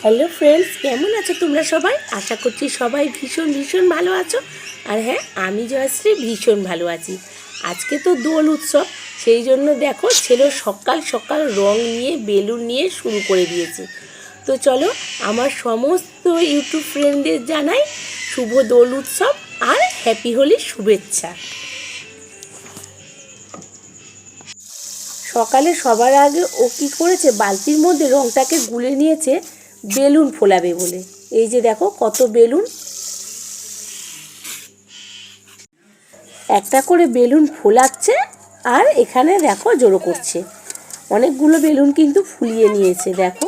Hello friends, কেমন আছো তোমরা সবাই? আশা করছি সবাই ভীষণ ভীষণ ভালো আছো। আর হ্যাঁ, আমি জয়শ্রী ভীষণ ভালো আছি। আজকে তো দোল উৎসব, সেই জন্য দেখো ছেলে সকাল সকাল রং নিয়ে বেলুন নিয়ে শুরু করে দিয়েছে। তো চলো, আমার সমস্ত ইউটিউব ফ্রেন্ডদের জানাই শুভ দোল উৎসব আর হ্যাপি হোলির শুভেচ্ছা। সকালে সবার আগে ও কী করেছে, বালতির মধ্যে রংটাকে গুলে নিয়েছে বেলুন ফোলাবে বলে। এই যে দেখো কত বেলুন, একটা করে বেলুন ফোলাচ্ছে আর এখানে দেখো জড়ো করছে। অনেকগুলো বেলুন কিন্তু ফুলিয়ে নিয়েছে, দেখো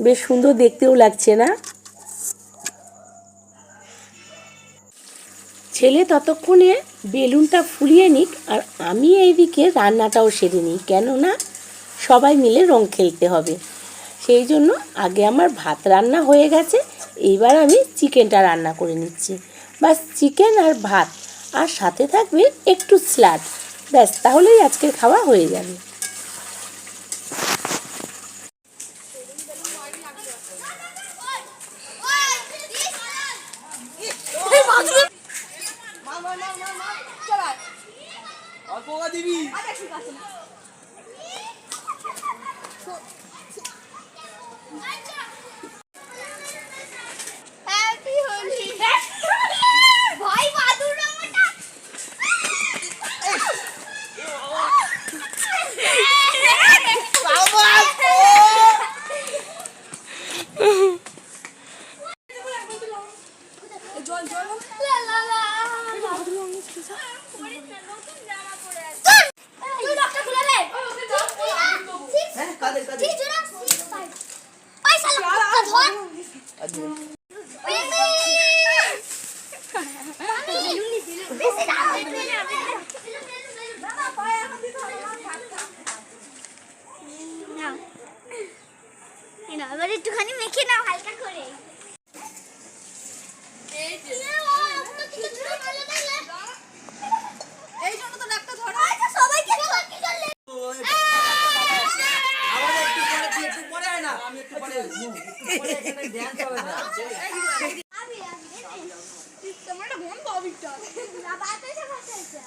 বেশ সুন্দর দেখতেও লাগছে না? ছেলে ততক্ষণে বেলুনটা ফুলিয়ে নিক আর আমি এইদিকে রান্নাটাও সেরে নিই, কেননা সবাই মিলে রং খেলতে হবে। সেই জন্য আগে আমার ভাত রান্না হয়ে গেছে, এইবার আমি চিকেনটা রান্না করে নিচ্ছি। বাস চিকেন আর ভাত, আর সাথে থাকবে একটু স্যালাড, ব্যাস তাহলেই আজকের খাওয়া হয়ে যাবে। এবার একটুখানি মেখে নাও হালকা করে। এই জন্য তো ডাক্তার ধরে সবাইকে কি করলে একটু পরে না আমি একটু পরে এখানে ড্যান্স হবে না তোমার একটা গন্ধ অবিকটা না বাতে এসে বসেছে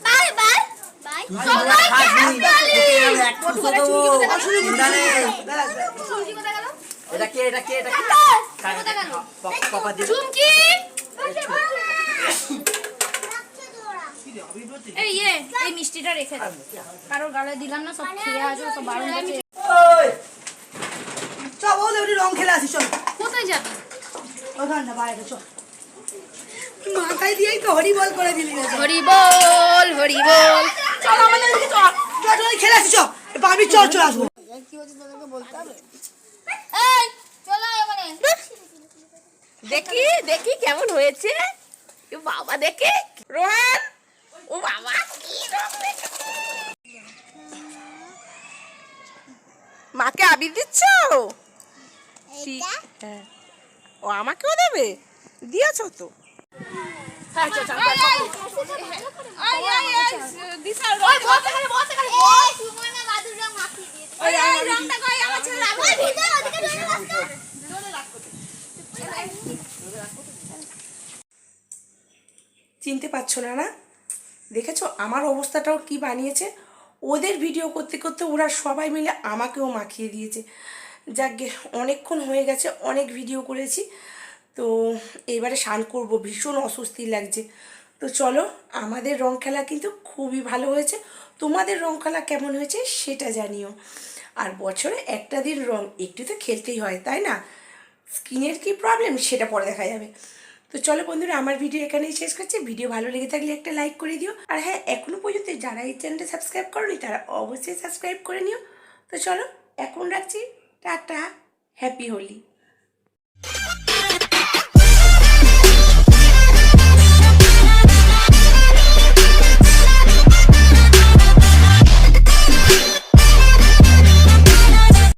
বাই বাই বাই এটা কে পাপা দিদি চুমকি এই মিষ্টিটা রেখে দাও, কারোর গালে দিলাম না, সব খেয়ে আসো, সব বারণ করছে। চল ওদের ওটি রং খেলে আসি, চল। কোথায় যাবি? ওখানটা বাইরে চল। মাথায় দিয়েই তো হরি বল করে দিলি। হরি বল হরি বল। চল আমাদের এদিকে চল, চল চল খেলে আসি, চল আমি চল চল আসবো। কি হচ্ছে তোদেরকে বলতে হবে। এই চল এখানে দেখি দেখি কেমন হয়েছে। ও বাবা দেখে রোহান, ও বাবা কি রং দেখেছে। মাকে আবির দিচ্ছ? হ্যাঁ, ও আমাকেও দেবে, দিয়েছ তো। চিনতে পারছো না? না দেখেছো আমার অবস্থাটাও কি বানিয়েছে? ওদের ভিডিও করতে করতে ওরা সবাই মিলে আমাকেও মাখিয়ে দিয়েছে। যাকগে, অনেকক্ষণ হয়ে গেছে, অনেক ভিডিও করেছি, তো এবারে স্নান করব, ভীষণ অস্বস্তি লাগছে। তো চলো, আমাদের রং খেলা কিন্তু খুবই ভালো হয়েছে। তোমাদের রং খেলা কেমন হয়েছে সেটা জানিও। আর বছরে একটা দিন রং একটু তো খেলতেই হয়, তাই না? স্কিনের কি প্রবলেম সেটা পরে দেখা যাবে। তো চলো বন্ধুরা, আমার ভিডিও এখানেই শেষ করছি। ভিডিও ভালো লেগে থাকলে একটা লাইক করে দিও। আর হ্যাঁ, এখনও পর্যন্ত যারা এই চ্যানেলটা সাবস্ক্রাইব করোনি তারা অবশ্যই সাবস্ক্রাইব করে নিও। তো চলো এখন রাখছি, টাটা, হ্যাপি হোলি।